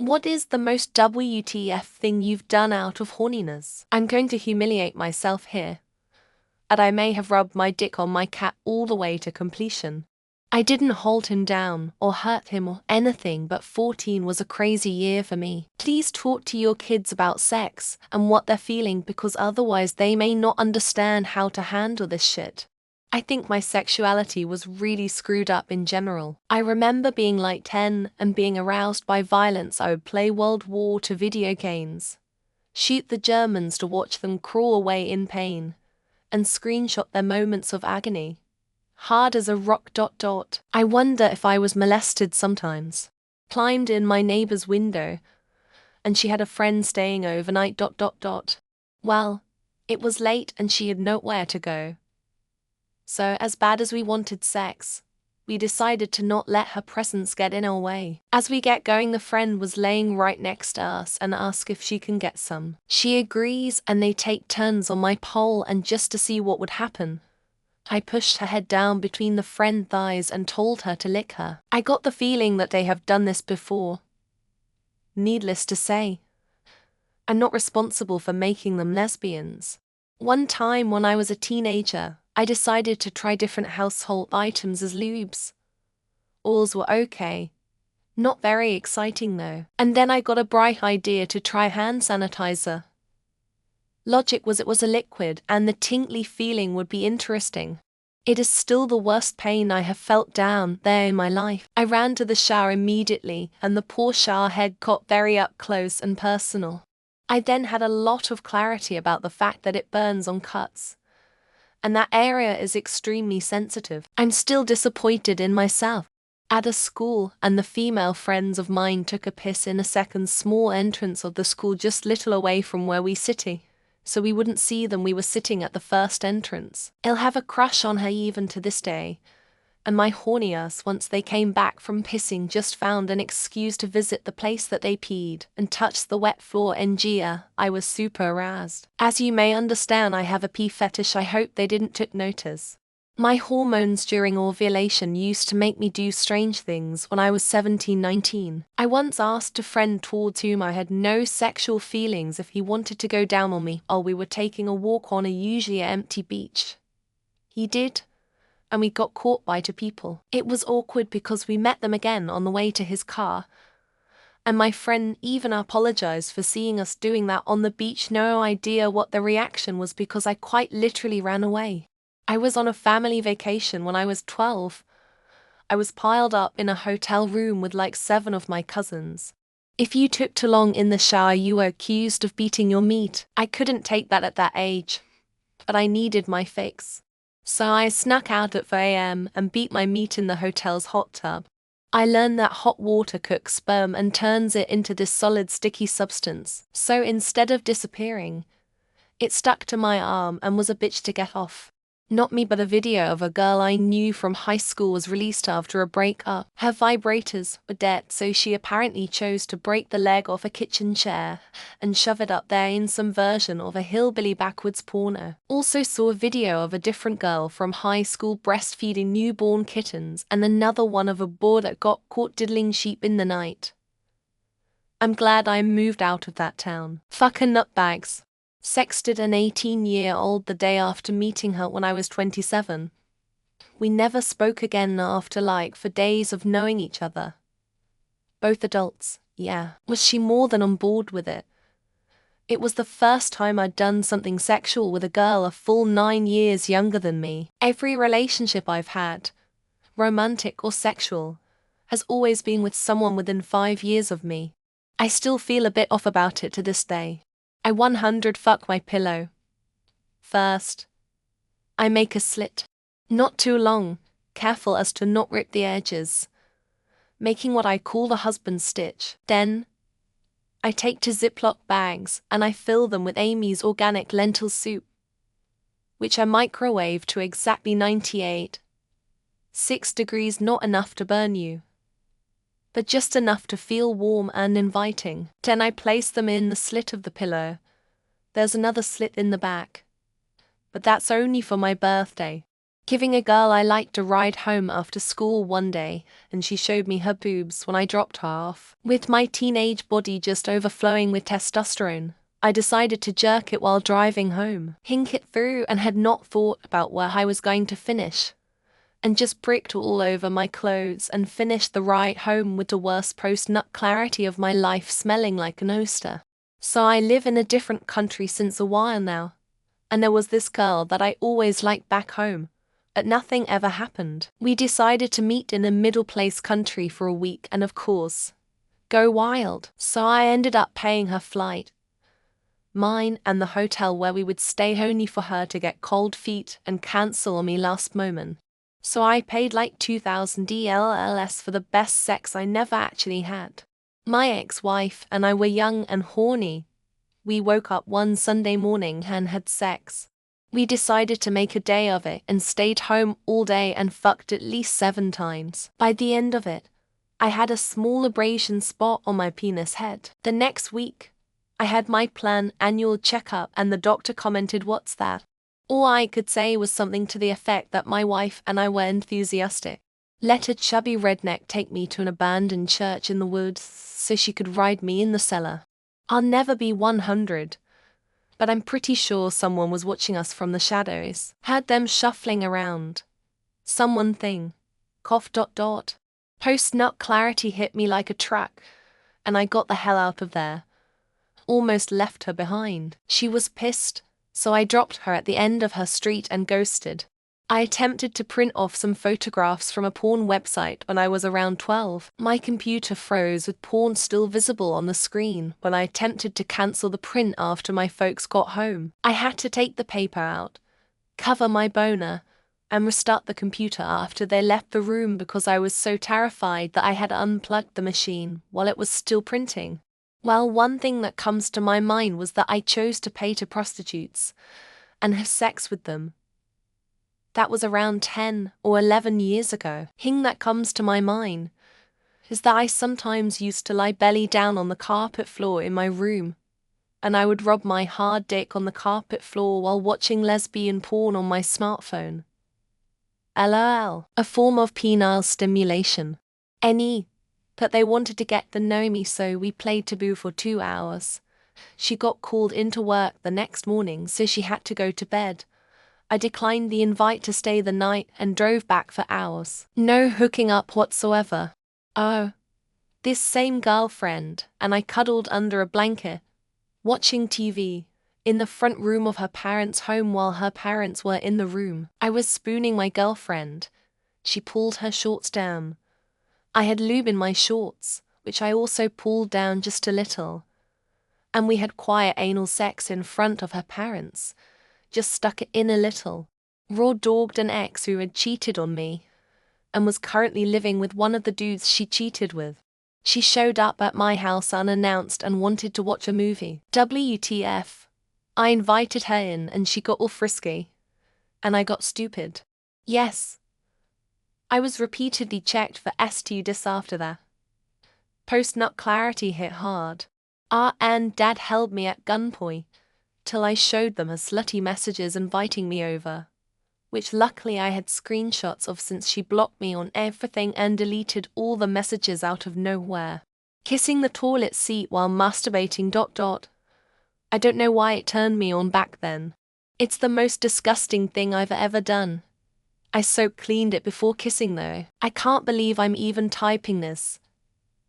What is the most WTF thing you've done out of horniness? I'm going to humiliate myself here. And I may have rubbed my dick on my cat all the way to completion. I didn't hold him down or hurt him or anything, but 14 was a crazy year for me. Please talk to your kids about sex and what they're feeling, because otherwise they may not understand how to handle this shit. I think my sexuality was really screwed up in general. I remember being like 10 and being aroused by violence. I would play World War II video games, shoot the Germans to watch them crawl away in pain, and screenshot their moments of agony. Hard as a rock. I wonder if I was molested sometimes. Climbed in my neighbor's window, and she had a friend staying overnight. Well, it was late and she had nowhere to go. So, as bad as we wanted sex, we decided to not let her presence get in our way. As we get going, the friend was laying right next to us and asked if she can get some. She agrees and they take turns on my pole, and just to see what would happen, I pushed her head down between the friend's thighs and told her to lick her. I got the feeling that they have done this before. Needless to say, I'm not responsible for making them lesbians. One time when I was a teenager, I decided to try different household items as lubes. Alls were okay. Not very exciting though. And then I got a bright idea to try hand sanitizer. Logic was it was a liquid and the tingly feeling would be interesting. It is still the worst pain I have felt down there in my life. I ran to the shower immediately and the poor shower head got very up close and personal. I then had a lot of clarity about the fact that it burns on cuts, and that area is extremely sensitive. I'm still disappointed in myself. At a school, and the female friends of mine took a piss in a second small entrance of the school just little away from where we sitting, so we wouldn't see them. We were sitting at the first entrance. I'll have a crush on her even to this day. And my horny ass, once they came back from pissing, just found an excuse to visit the place that they peed and touched the wet floor. I was super aroused. As you may understand, I have a pee fetish. I hope they didn't took notice. My hormones during ovulation used to make me do strange things when I was 17-19. I once asked a friend towards whom I had no sexual feelings if he wanted to go down on me while we were taking a walk on a usually empty beach. He did, and we got caught by two people. It was awkward because we met them again on the way to his car, and my friend even apologized for seeing us doing that on the beach. No idea what the reaction was because I quite literally ran away. I was on a family vacation when I was 12. I was piled up in a hotel room with like 7 of my cousins. If you took too long in the shower, you were accused of beating your meat. I couldn't take that at that age, but I needed my fix. So I snuck out at 4 a.m. and beat my meat in the hotel's hot tub. I learned that hot water cooks sperm and turns it into this solid sticky substance. So instead of disappearing, it stuck to my arm and was a bitch to get off. Not me, but a video of a girl I knew from high school was released after a breakup. Her vibrators were dead, so she apparently chose to break the leg off a kitchen chair and shove it up there in some version of a hillbilly backwards porno. Also saw a video of a different girl from high school breastfeeding newborn kittens, and another one of a boar that got caught diddling sheep in the night. I'm glad I moved out of that town. Fucking nutbags. Sexted an 18-year-old the day after meeting her when I was 27. We never spoke again after for days of knowing each other. Both adults, yeah. Was she more than on board with it? It was the first time I'd done something sexual with a girl a full 9 years younger than me. Every relationship I've had, romantic or sexual, has always been with someone within 5 years of me. I still feel a bit off about it to this day. I 100 fuck my pillow. First, I make a slit. Not too long, careful as to not rip the edges, making what I call the husband stitch. Then, I take 2 Ziploc bags and I fill them with Amy's organic lentil soup, which I microwave to exactly 98.6 degrees, not enough to burn you, but just enough to feel warm and inviting. Then I place them in the slit of the pillow. There's another slit in the back, but that's only for my birthday. Giving a girl I liked a ride home after school one day, and she showed me her boobs when I dropped her off. With my teenage body just overflowing with testosterone, I decided to jerk it while driving home, hink it through, and had not thought about where I was going to finish, and just pricked all over my clothes and finished the ride home with the worst post-nut clarity of my life, smelling like an oyster. So I live in a different country since a while now, and there was this girl that I always liked back home, but nothing ever happened. We decided to meet in a middle place country for a week and, of course, go wild. So I ended up paying her flight, mine, and the hotel where we would stay, only for her to get cold feet and cancel on me last moment. So I paid like 2,000 DLLs for the best sex I never actually had. My ex-wife and I were young and horny. We woke up one Sunday morning and had sex. We decided to make a day of it and stayed home all day and fucked at least 7 times. By the end of it, I had a small abrasion spot on my penis head. The next week, I had my planned annual checkup and the doctor commented, "What's that?" All I could say was something to the effect that my wife and I were enthusiastic. Let a chubby redneck take me to an abandoned church in the woods so she could ride me in the cellar. I'll never be 100. But I'm pretty sure someone was watching us from the shadows. Heard them shuffling around. Someone thing. Cough ... Post-nut clarity hit me like a truck, and I got the hell out of there. Almost left her behind. She was pissed, so I dropped her at the end of her street and ghosted. I attempted to print off some photographs from a porn website when I was around 12. My computer froze with porn still visible on the screen when I attempted to cancel the print after my folks got home. I had to take the paper out, cover my boner, and restart the computer after they left the room because I was so terrified that I had unplugged the machine while it was still printing. Well, one thing that comes to my mind was that I chose to pay to prostitutes and have sex with them. That was around 10 or 11 years ago. Thing that comes to my mind is that I sometimes used to lie belly down on the carpet floor in my room, and I would rub my hard dick on the carpet floor while watching lesbian porn on my smartphone. LOL. A form of penile stimulation. But they wanted to get to know me, so we played taboo for 2 hours. She got called into work the next morning, so she had to go to bed. I declined the invite to stay the night and drove back for hours. No hooking up whatsoever. Oh, this same girlfriend and I cuddled under a blanket, watching TV, in the front room of her parents' home while her parents were in the room. I was spooning my girlfriend. She pulled her shorts down. I had lube in my shorts, which I also pulled down just a little. And we had quiet anal sex in front of her parents. Just stuck it in a little. Raw dogged an ex who had cheated on me and was currently living with one of the dudes she cheated with. She showed up at my house unannounced and wanted to watch a movie. WTF. I invited her in and she got all frisky. And I got stupid. Yes. I was repeatedly checked for STDs after that. Post-nut clarity hit hard. And Dad held me at gunpoint till I showed them her slutty messages inviting me over, which luckily I had screenshots of since she blocked me on everything and deleted all the messages out of nowhere. Kissing the toilet seat while masturbating ... I don't know why it turned me on back then. It's the most disgusting thing I've ever done. I so cleaned it before kissing though. I can't believe I'm even typing this.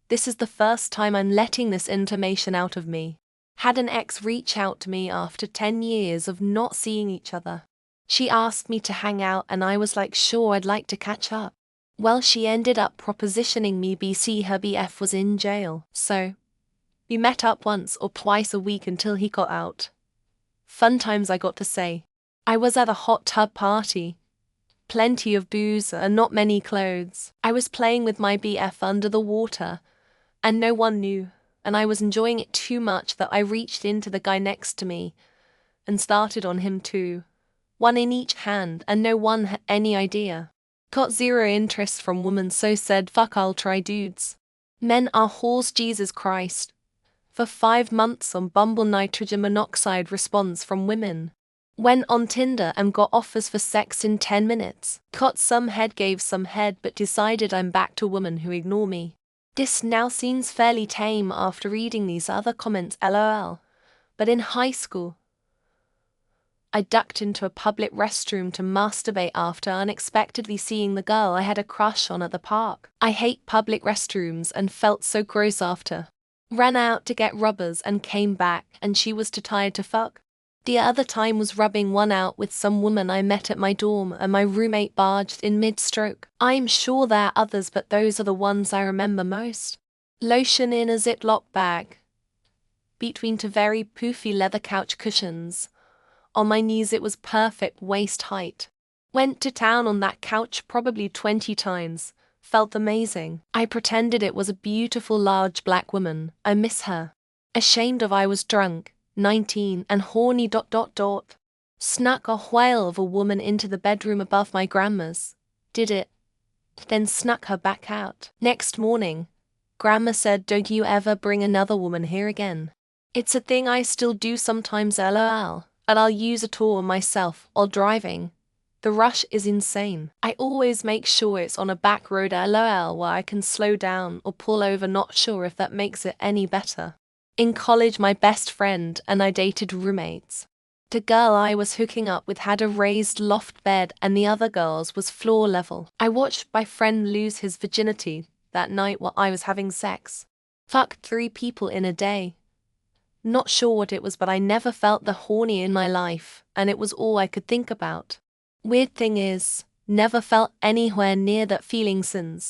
This is the first time I'm letting this information out of me. Had an ex reach out to me after 10 years of not seeing each other. She asked me to hang out and I was like, sure, I'd like to catch up. Well, she ended up propositioning me BC her BF was in jail, so we met up once or twice a week until he got out. Fun times, I got to say. I was at a hot tub party. Plenty of booze and not many clothes. I was playing with my BF under the water, and no one knew, and I was enjoying it too much that I reached into the guy next to me and started on him too. One in each hand, and no one had any idea. Got zero interest from women, so said, fuck, I'll try dudes. Men are whores, Jesus Christ. For 5 months on Bumble, nitrogen monoxide response from women. Went on Tinder and got offers for sex in 10 minutes. Got some head, gave some head, but decided I'm back to women who ignore me. This now seems fairly tame after reading these other comments, lol. But in high school, I ducked into a public restroom to masturbate after unexpectedly seeing the girl I had a crush on at the park. I hate public restrooms and felt so gross after. Ran out to get rubbers and came back and she was too tired to fuck. The other time was rubbing one out with some woman I met at my dorm and my roommate barged in mid-stroke. I'm sure there are others, but those are the ones I remember most. Lotion in a Ziploc bag. Between two very poofy leather couch cushions. On my knees, it was perfect waist height. Went to town on that couch probably 20 times. Felt amazing. I pretended it was a beautiful large black woman. I miss her. Ashamed of I was drunk, 19 and horny ... Snuck a whale of a woman into the bedroom above my grandma's. Did it. Then snuck her back out. Next morning, Grandma said, "Don't you ever bring another woman here again." It's a thing I still do sometimes, lol. And I'll use a tour myself while driving. The rush is insane. I always make sure it's on a back road, lol, where I can slow down or pull over, not sure if that makes it any better. In college, my best friend and I dated roommates. The girl I was hooking up with had a raised loft bed and the other girl's was floor level. I watched my friend lose his virginity that night while I was having sex. Fucked 3 people in a day. Not sure what it was, but I never felt the horny in my life, and it was all I could think about. Weird thing is, never felt anywhere near that feeling since.